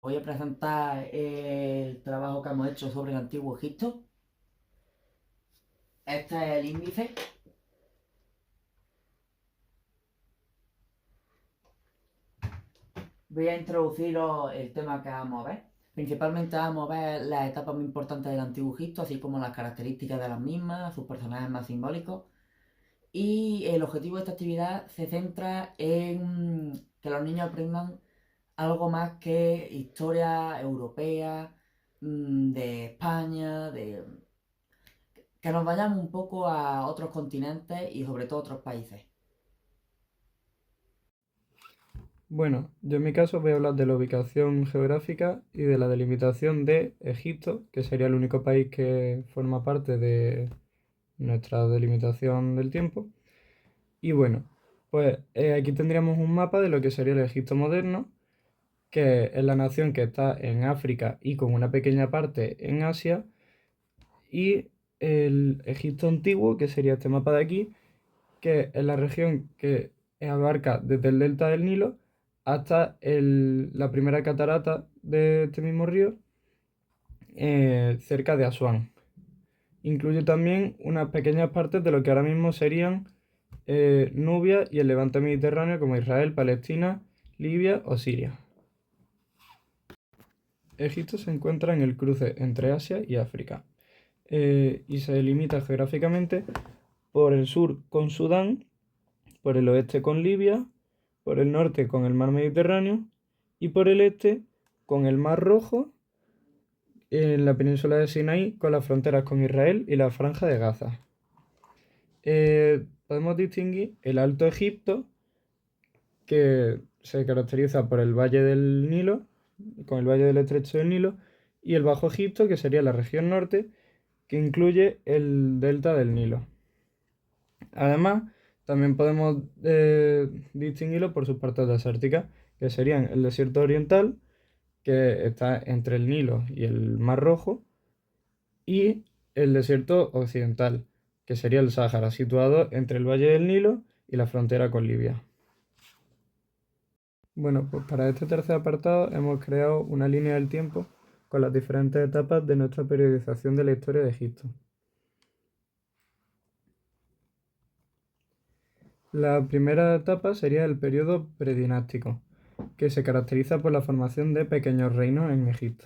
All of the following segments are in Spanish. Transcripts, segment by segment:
voy a presentar el trabajo que hemos hecho sobre el Antiguo Egipto. Este es el índice. Voy a introduciros el tema que vamos a ver. Principalmente vamos a ver las etapas más importantes del Antiguo Egipto, así como las características de las mismas, sus personajes más simbólicos. Y el objetivo de esta actividad se centra en que los niños aprendan algo más que historia europea, de España, que nos vayamos un poco a otros continentes y sobre todo a otros países. Bueno, yo en mi caso voy a hablar de la ubicación geográfica y de la delimitación de Egipto, que sería el único país que forma parte de nuestra delimitación del tiempo. Y bueno, pues aquí tendríamos un mapa de lo que sería el Egipto moderno, que es la nación que está en África y con una pequeña parte en Asia, y el Egipto antiguo, que sería este mapa de aquí, que es la región que abarca desde el delta del Nilo hasta la primera catarata de este mismo río, cerca de Asuán. Incluye también unas pequeñas partes de lo que ahora mismo serían Nubia y el levante mediterráneo como Israel, Palestina, Libia o Siria. Egipto se encuentra en el cruce entre Asia y África y se delimita geográficamente por el sur con Sudán, por el oeste con Libia, por el norte con el mar Mediterráneo y por el este con el Mar Rojo, en la península de Sinaí con las fronteras con Israel y la Franja de Gaza. Podemos distinguir el Alto Egipto, que se caracteriza por el Valle del Nilo, con el Valle del Estrecho del Nilo, y el Bajo Egipto, que sería la región norte, que incluye el delta del Nilo. Además, también podemos distinguirlo por sus partes desérticas, que serían el desierto oriental, que está entre el Nilo y el Mar Rojo, y el desierto occidental, que sería el Sáhara, situado entre el Valle del Nilo y la frontera con Libia. Bueno, pues para este tercer apartado hemos creado una línea del tiempo con las diferentes etapas de nuestra periodización de la historia de Egipto. La primera etapa sería el periodo predinástico, que se caracteriza por la formación de pequeños reinos en Egipto.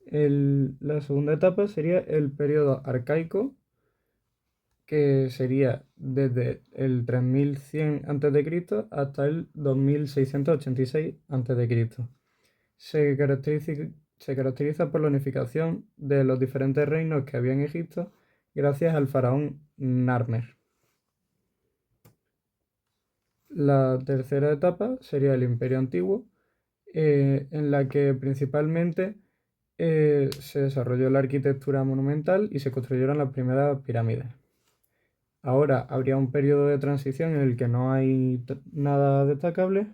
La segunda etapa sería el periodo arcaico, que sería desde el 3100 a.C. hasta el 2686 a.C. Se caracteriza por la unificación de los diferentes reinos que había en Egipto gracias al faraón Narmer. La tercera etapa sería el Imperio Antiguo, en la que principalmente se desarrolló la arquitectura monumental y se construyeron las primeras pirámides. Ahora habría un periodo de transición en el que no hay nada destacable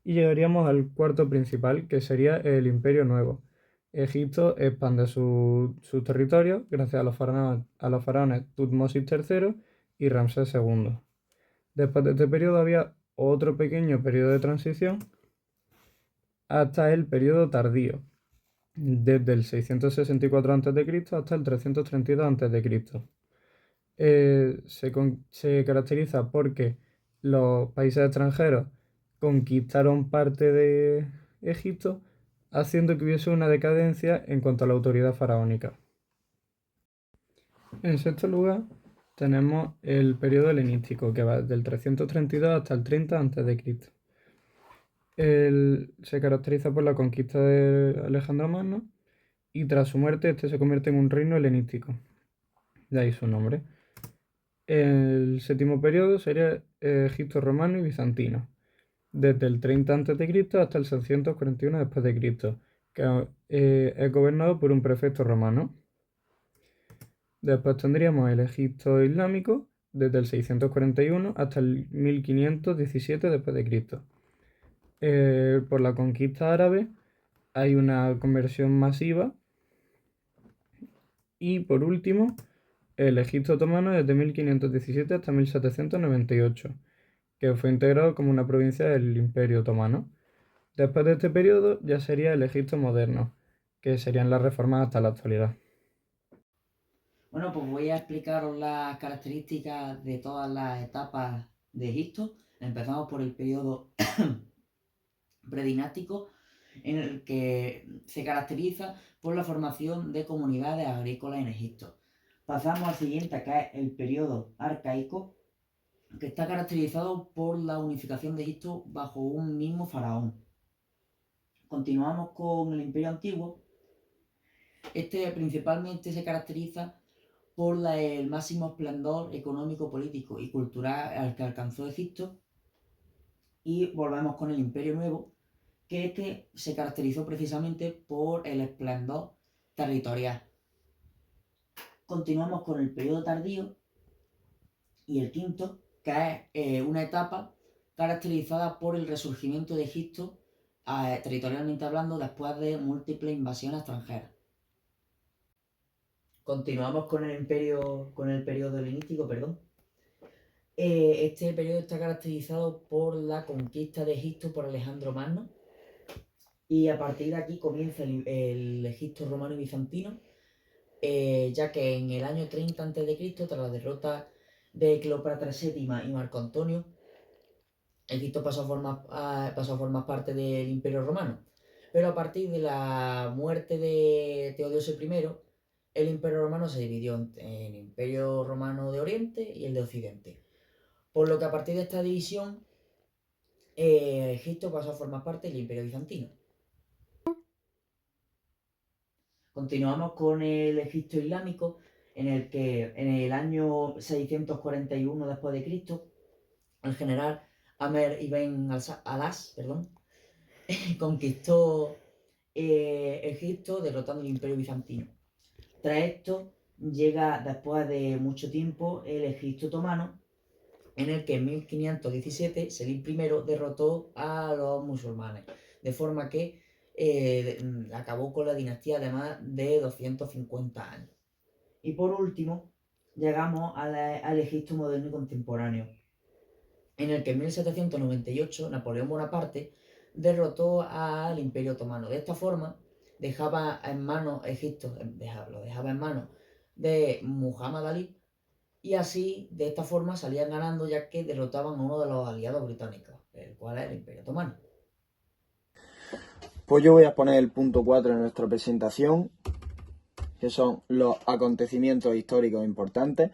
y llegaríamos al cuarto principal, que sería el Imperio Nuevo. Egipto expande su territorio gracias a los faraones Tutmosis III y Ramsés II. Después de este periodo había otro pequeño periodo de transición hasta el periodo tardío, desde el 664 a.C. hasta el 332 a.C. Se caracteriza porque los países extranjeros conquistaron parte de Egipto, haciendo que hubiese una decadencia en cuanto a la autoridad faraónica. En sexto lugar, tenemos el periodo helenístico, que va del 332 hasta el 30 a.C. Se caracteriza por la conquista de Alejandro Magno y tras su muerte este se convierte en un reino helenístico, de ahí su nombre. El séptimo periodo sería Egipto romano y bizantino, desde el 30 a.C. hasta el 641 después de Cristo, que es gobernado por un prefecto romano. Después tendríamos el Egipto islámico, desde el 641 hasta el 1517 después de Cristo. Por la conquista árabe hay una conversión masiva. Y por último, el Egipto otomano desde 1517 hasta 1798, que fue integrado como una provincia del Imperio Otomano. Después de este periodo ya sería el Egipto moderno, que serían las reformas hasta la actualidad. Bueno, pues voy a explicaros las características de todas las etapas de Egipto. Empezamos por el periodo predinástico, en el que se caracteriza por la formación de comunidades agrícolas en Egipto. Pasamos al siguiente, que es el periodo arcaico, que está caracterizado por la unificación de Egipto bajo un mismo faraón. Continuamos con el Imperio Antiguo. Este principalmente se caracteriza por el máximo esplendor económico, político y cultural al que alcanzó Egipto. Y volvemos con el Imperio Nuevo, que este se caracterizó precisamente por el esplendor territorial. Continuamos con el periodo tardío y el quinto, que es una etapa caracterizada por el resurgimiento de Egipto, territorialmente hablando, después de múltiples invasiones extranjeras. Continuamos con el periodo helenístico, perdón. Este periodo está caracterizado por la conquista de Egipto por Alejandro Magno, y a partir de aquí comienza el Egipto romano y bizantino, ya que en el año 30 a.C., tras la derrota de Cleopatra VII y Marco Antonio, Egipto pasó a formar parte del Imperio Romano. Pero a partir de la muerte de Teodosio I, el Imperio Romano se dividió en el Imperio Romano de Oriente y el de Occidente. Por lo que a partir de esta división, Egipto pasó a formar parte del Imperio Bizantino. Continuamos con el Egipto Islámico, en el que en el año 641 después de Cristo, el general Amer ibn Alas, conquistó Egipto derrotando el Imperio Bizantino. Tras esto llega, después de mucho tiempo, el Egipto Otomano, en el que en 1517 Selim I derrotó a los musulmanes, de forma que acabó con la dinastía de más de 250 años. Y por último, llegamos al Egipto moderno y contemporáneo, en el que en 1798 Napoleón Bonaparte derrotó al Imperio Otomano. De esta forma, dejaba en manos Egipto, lo dejaba en manos de Muhammad Ali, y así, de esta forma, salían ganando, ya que derrotaban a uno de los aliados británicos, el cual era el Imperio Otomano. Pues yo voy a poner el punto 4 de nuestra presentación, que son los acontecimientos históricos importantes.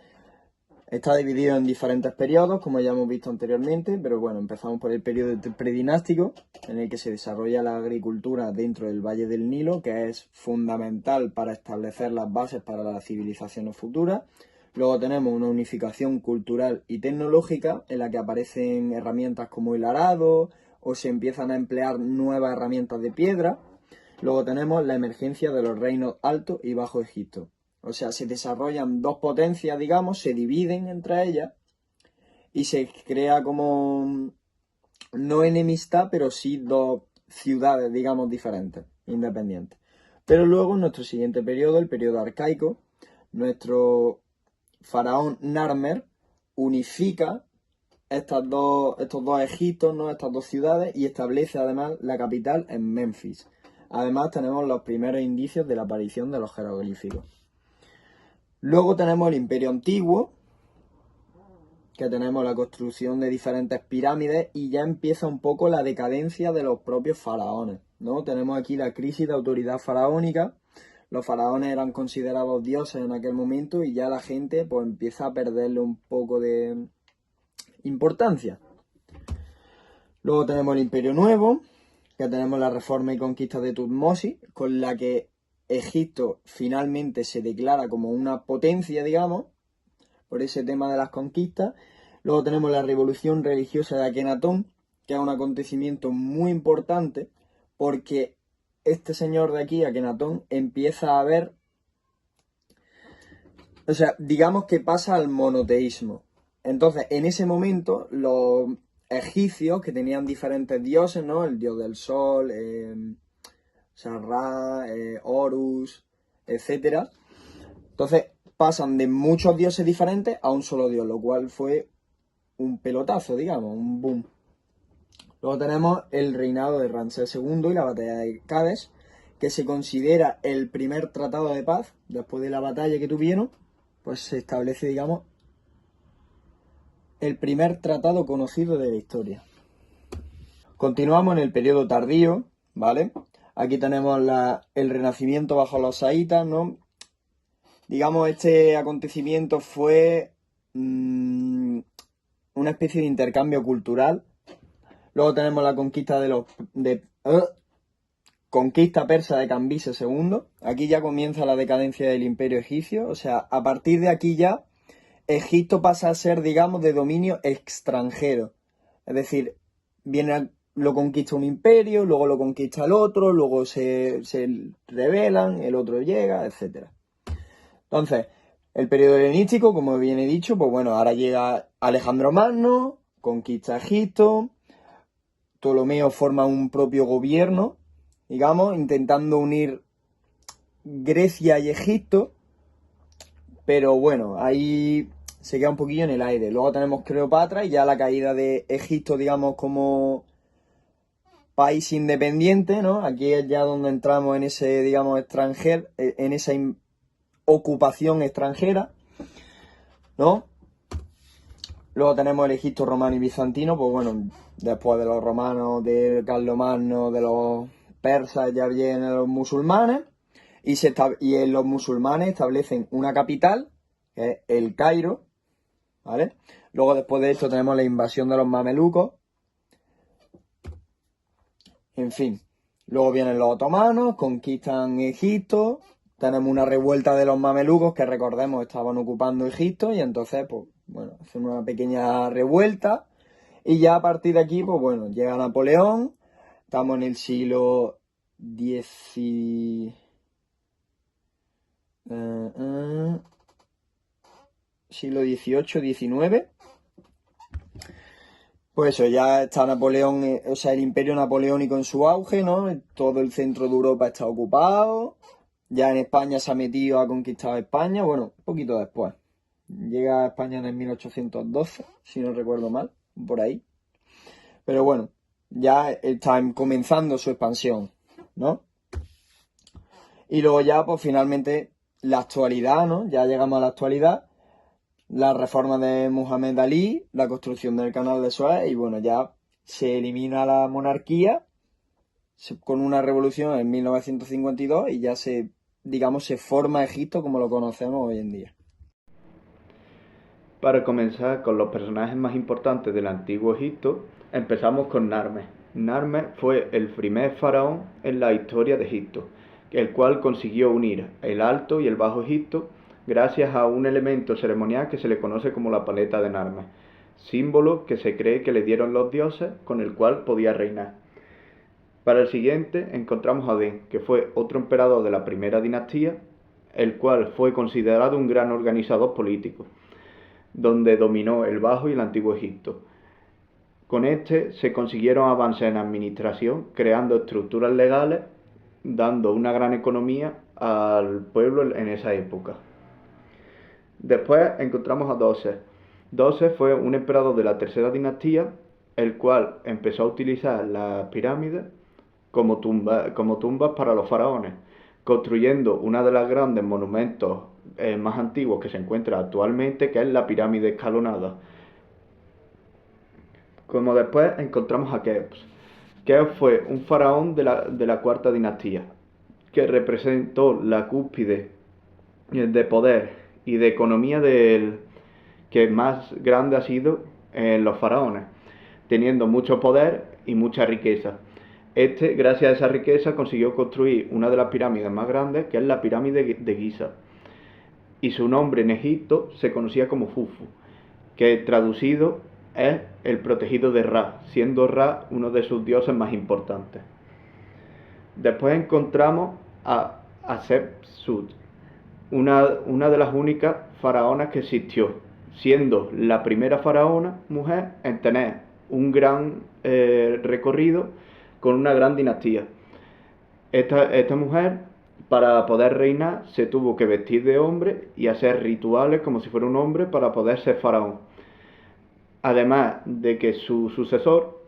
Está dividido en diferentes periodos, como ya hemos visto anteriormente, pero bueno, empezamos por el periodo predinástico, en el que se desarrolla la agricultura dentro del Valle del Nilo, que es fundamental para establecer las bases para las civilizaciones futuras. Luego tenemos una unificación cultural y tecnológica, en la que aparecen herramientas como el arado, o se empiezan a emplear nuevas herramientas de piedra. Luego tenemos la emergencia de los reinos Alto y Bajo Egipto. O sea, se desarrollan dos potencias, digamos, se dividen entre ellas y se crea como, no enemistad, pero sí dos ciudades, digamos, diferentes, independientes. Pero luego, en nuestro siguiente periodo, el periodo arcaico, nuestro faraón Narmer unifica estos dos Egiptos, ¿no? Estas dos ciudades, y establece además la capital en Memphis. Además tenemos los primeros indicios de la aparición de los jeroglíficos. Luego tenemos el Imperio Antiguo, que tenemos la construcción de diferentes pirámides, y ya empieza un poco la decadencia de los propios faraones, ¿no? Tenemos aquí la crisis de autoridad faraónica. Los faraones eran considerados dioses en aquel momento y ya la gente pues empieza a perderle un poco de importancia. Luego tenemos el Imperio Nuevo, que tenemos la reforma y conquista de Tutmosis, con la que Egipto finalmente se declara como una potencia, digamos, por ese tema de las conquistas. Luego tenemos la revolución religiosa de Akenatón, que es un acontecimiento muy importante, porque este señor de aquí, Akenatón, empieza a ver, o sea, digamos que pasa al monoteísmo. Entonces, en ese momento, los egipcios, que tenían diferentes dioses, ¿no? El dios del sol, Ra, Horus, etcétera. Entonces, pasan de muchos dioses diferentes a un solo dios, lo cual fue un pelotazo, digamos, un boom. Luego tenemos el reinado de Ramsés II y la batalla de Cádiz, que se considera el primer tratado de paz. Después de la batalla que tuvieron, pues se establece, digamos, el primer tratado conocido de la historia. Continuamos en el periodo tardío, ¿vale? Aquí tenemos el renacimiento bajo los saítas, ¿no? Digamos, este acontecimiento fue una especie de intercambio cultural. Luego tenemos la conquista conquista persa de Cambises II. Aquí ya comienza la decadencia del imperio egipcio. O sea, a partir de aquí ya Egipto pasa a ser, digamos, de dominio extranjero. Es decir, lo conquista un imperio, luego lo conquista el otro, luego se rebelan, el otro llega, etc. Entonces, el periodo helenístico, como bien he dicho, pues bueno, ahora llega Alejandro Magno, conquista Egipto, Ptolomeo forma un propio gobierno, digamos, intentando unir Grecia y Egipto, pero bueno, ahí se queda un poquillo en el aire. Luego tenemos Cleopatra y ya la caída de Egipto, digamos, como país independiente, ¿no? Aquí es ya donde entramos en ese, digamos, extranjero, en esa ocupación extranjera, ¿no? Luego tenemos el Egipto romano y bizantino, pues bueno, después de los romanos, de Carlomagno, de los persas, ya vienen los musulmanes, y los musulmanes establecen una capital, que es el Cairo, ¿vale? Luego después de esto tenemos la invasión de los mamelucos, en fin. Luego vienen los otomanos, conquistan Egipto, tenemos una revuelta de los mamelucos que, recordemos, estaban ocupando Egipto, y entonces, pues bueno, hacen una pequeña revuelta, y ya a partir de aquí, pues bueno, llega Napoleón, estamos en el siglo siglo XVIII, XIX. Pues eso, ya está Napoleón, o sea, el imperio napoleónico en su auge, ¿no? Todo el centro de Europa está ocupado. Ya en España se ha metido, ha conquistado España, bueno, un poquito después. Llega a España en el 1812, si no recuerdo mal, por ahí. Pero bueno, ya está comenzando su expansión, ¿no? Y luego ya, pues finalmente, la actualidad, ¿no? Ya llegamos a la actualidad. La reforma de Muhammad Ali, la construcción del canal de Suez, y bueno, ya se elimina la monarquía con una revolución en 1952 y ya se forma Egipto como lo conocemos hoy en día. Para comenzar con los personajes más importantes del antiguo Egipto, empezamos con Narmes. Narmes fue el primer faraón en la historia de Egipto, el cual consiguió unir el Alto y el Bajo Egipto gracias a un elemento ceremonial que se le conoce como la paleta de Narmes, símbolo que se cree que le dieron los dioses con el cual podía reinar. Para el siguiente encontramos a Adén, que fue otro emperador de la primera dinastía, el cual fue considerado un gran organizador político, donde dominó el Bajo y el Antiguo Egipto. Con este se consiguieron avances en administración, creando estructuras legales, dando una gran economía al pueblo en esa época. Después encontramos a Doses. Doses fue un emperador de la tercera dinastía, el cual empezó a utilizar las pirámides como tumbas para los faraones, construyendo una de los grandes monumentos más antiguos que se encuentra actualmente, que es la pirámide escalonada. Como después encontramos a Keops. Keops fue un faraón de la cuarta dinastía, que representó la cúspide de poder y de economía que más grande ha sido en los faraones, teniendo mucho poder y mucha riqueza. Gracias a esa riqueza, consiguió construir una de las pirámides más grandes, que es la pirámide de Giza. Y su nombre en Egipto se conocía como Jufu, que traducido es el protegido de Ra, siendo Ra uno de sus dioses más importantes. Después encontramos a Hatshepsut, una de las únicas faraonas que existió, siendo la primera faraona mujer en tener un gran recorrido con una gran dinastía. Esta mujer, para poder reinar, se tuvo que vestir de hombre y hacer rituales como si fuera un hombre para poder ser faraón. Además de que su sucesor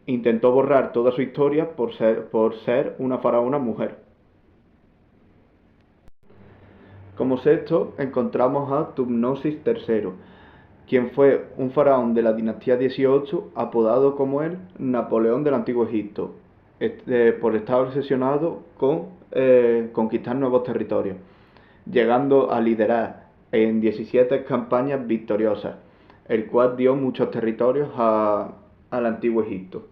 intentó borrar toda su historia por ser una faraona mujer. Como sexto encontramos a Tutmosis III, quien fue un faraón de la dinastía 18, apodado como él Napoleón del Antiguo Egipto, por estar obsesionado con conquistar nuevos territorios, llegando a liderar en 17 campañas victoriosas, el cual dio muchos territorios al Antiguo Egipto.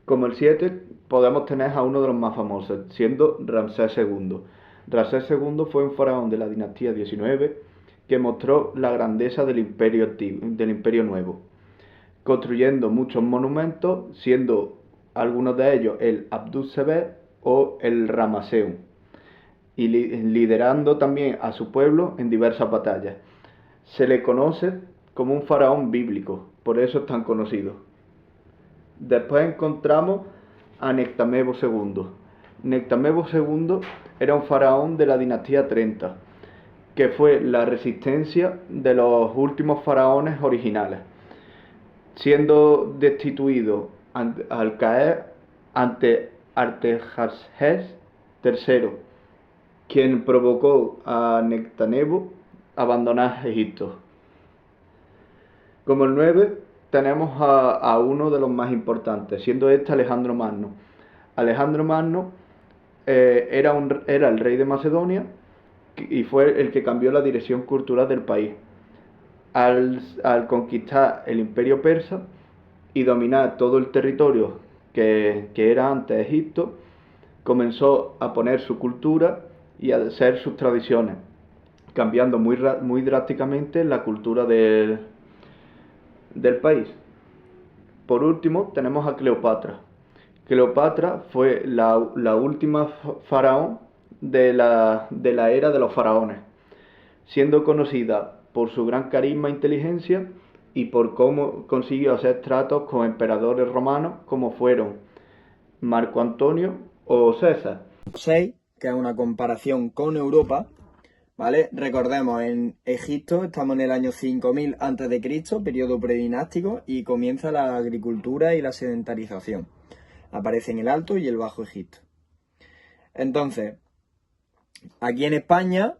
Como el 7 podemos tener a uno de los más famosos, siendo Ramsés II. Ramsés II fue un faraón de la dinastía 19 que mostró la grandeza del Imperio Nuevo, construyendo muchos monumentos, siendo algunos de ellos el Abdus-Sebet o el Ramaseum, y liderando también a su pueblo en diversas batallas. Se le conoce como un faraón bíblico, por eso es tan conocido. Después encontramos a Nectamebo II. Nectamebo II era un faraón de la dinastía 30, que fue la resistencia de los últimos faraones originales, siendo destituido al caer ante Artajerjes III, quien provocó a Nectanebo a abandonar Egipto. Como el 9 tenemos a uno de los más importantes, siendo este Alejandro Magno. Alejandro Magno era el rey de Macedonia y fue el que cambió la dirección cultural del país. Al conquistar el imperio persa y dominar todo el territorio que era antes Egipto, comenzó a poner su cultura y a hacer sus tradiciones, cambiando muy drásticamente la cultura del país. Por último tenemos a Cleopatra. Cleopatra fue la última faraón de la era de los faraones, siendo conocida por su gran carisma e inteligencia y por cómo consiguió hacer tratos con emperadores romanos como fueron Marco Antonio o César. 6, que es una comparación con Europa, ¿vale? Recordemos, en Egipto estamos en el año 5000 a.C., periodo predinástico, y comienza la agricultura y la sedentarización. Aparecen el Alto y el Bajo Egipto. Entonces, aquí en España,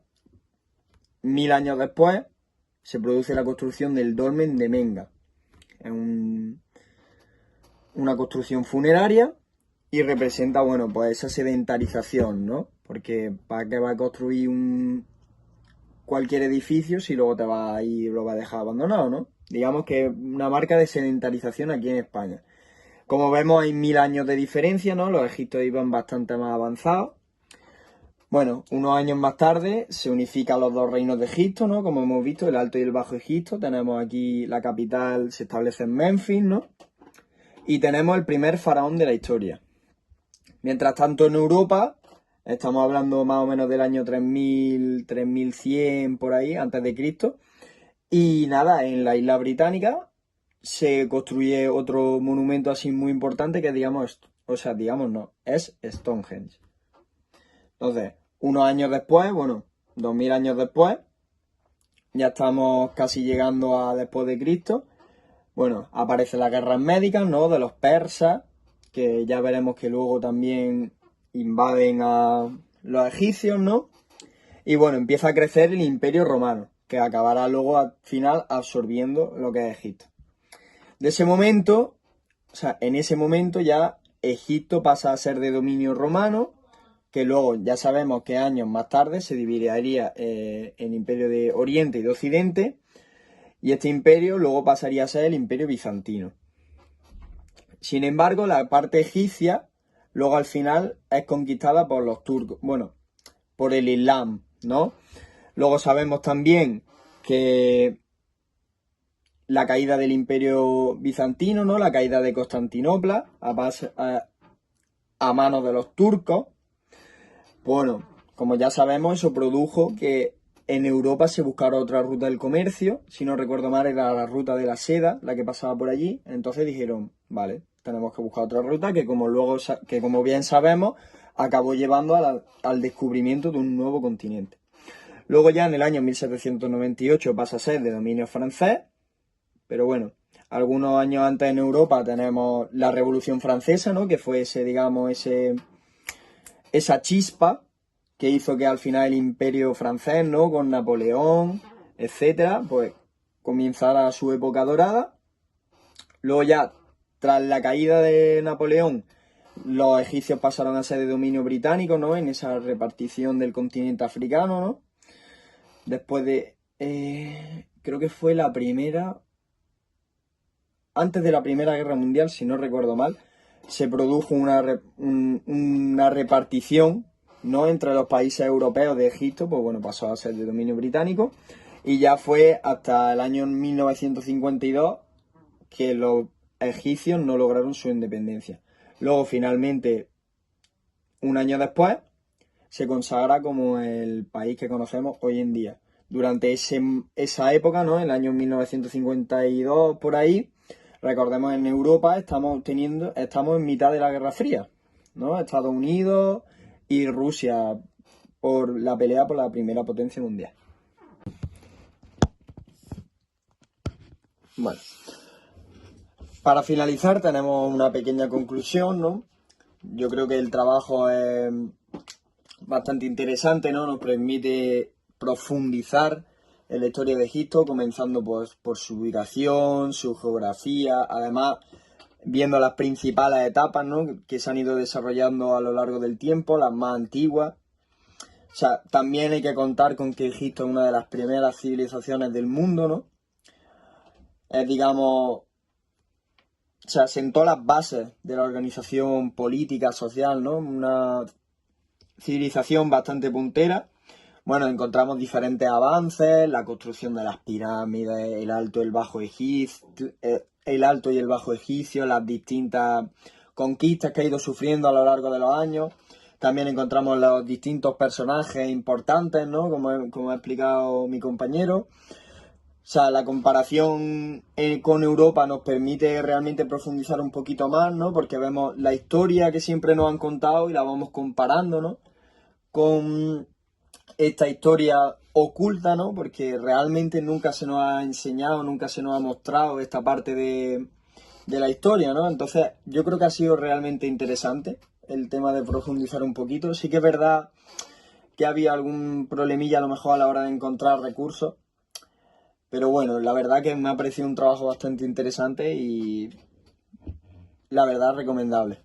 1000 años después, se produce la construcción del dolmen de Menga. Es una construcción funeraria y representa, bueno, pues esa sedentarización, ¿no? Porque ¿para qué va a construir cualquier edificio si luego te va a ir, lo va a dejar abandonado, ¿no? Digamos que es una marca de sedentarización aquí en España. Como vemos, hay 1000 años de diferencia, ¿no? Los egipcios iban bastante más avanzados. Bueno, unos años más tarde se unifican los dos reinos de Egipto, ¿no? Como hemos visto, el Alto y el Bajo Egipto. Tenemos aquí la capital, se establece en Memphis, ¿no? Y tenemos el primer faraón de la historia. Mientras tanto, en Europa, estamos hablando más o menos del año 3000, 3100, por ahí, antes de Cristo. Y nada, en la isla británica se construye otro monumento así muy importante que es Stonehenge. Entonces, unos años después, 2000 años después, ya estamos casi llegando a después de Cristo. Bueno, aparecen las guerras médicas, ¿no? De los persas, que ya veremos que luego también invaden a los egipcios, ¿no? Y bueno, empieza a crecer el Imperio Romano, que acabará luego al final absorbiendo lo que es Egipto. En ese momento ya Egipto pasa a ser de dominio romano, que luego ya sabemos que años más tarde se dividiría en Imperio de Oriente y de Occidente, y este imperio luego pasaría a ser el Imperio Bizantino. Sin embargo, la parte egipcia luego al final es conquistada por los turcos, por el Islam, ¿no? Luego sabemos también que la caída del Imperio Bizantino, ¿no? La caída de Constantinopla a manos de los turcos. Bueno, como ya sabemos, eso produjo que en Europa se buscara otra ruta del comercio. Si no recuerdo mal, era la ruta de la seda, la que pasaba por allí. Entonces dijeron, vale, tenemos que buscar otra ruta que como bien sabemos, acabó llevando al descubrimiento de un nuevo continente. Luego ya en el año 1798 pasa a ser de dominio francés. pero bueno, algunos años antes en Europa tenemos la Revolución Francesa, ¿no? Que fue esa chispa que hizo que al final el imperio francés, ¿no? Con Napoleón, etcétera, pues comenzara su época dorada. Luego ya, tras la caída de Napoleón, los egipcios pasaron a ser de dominio británico, ¿no? En esa repartición del continente africano, ¿no? Después de... creo que fue la primera... Antes de la Primera Guerra Mundial, si no recuerdo mal, se produjo una repartición, ¿no? Entre los países europeos de Egipto, pues bueno, pasó a ser de dominio británico. Y ya fue hasta el año 1952 que los egipcios no lograron su independencia. Luego, finalmente, un año después, se consagra como el país que conocemos hoy en día. Durante esa época, ¿no? El año 1952, por ahí, recordemos, en Europa estamos en mitad de la Guerra Fría, ¿no? Estados Unidos y Rusia por la pelea por la primera potencia mundial. Bueno, para finalizar tenemos una pequeña conclusión, ¿no? Yo creo que el trabajo es bastante interesante, ¿no? Nos permite profundizar en la historia de Egipto, comenzando pues, por su ubicación, su geografía, además viendo las principales etapas, ¿no? Que se han ido desarrollando a lo largo del tiempo, las más antiguas. O sea, también hay que contar con que Egipto es una de las primeras civilizaciones del mundo, ¿no? Es, digamos, o sea, sentó las bases de la organización política, social, ¿no? Una civilización bastante puntera. Bueno, encontramos diferentes avances, la construcción de las pirámides, el Alto y el Bajo Egipcio, las distintas conquistas que ha ido sufriendo a lo largo de los años. También encontramos los distintos personajes importantes, ¿no? Como ha explicado mi compañero. O sea, la comparación con Europa nos permite realmente profundizar un poquito más, ¿no? Porque vemos la historia que siempre nos han contado y la vamos comparando, ¿no? Con esta historia oculta, ¿no? Porque realmente nunca se nos ha enseñado, nunca se nos ha mostrado esta parte de la historia, ¿no? Entonces, yo creo que ha sido realmente interesante el tema de profundizar un poquito. Sí que es verdad que había algún problemilla a lo mejor a la hora de encontrar recursos, pero bueno, la verdad que me ha parecido un trabajo bastante interesante y la verdad recomendable.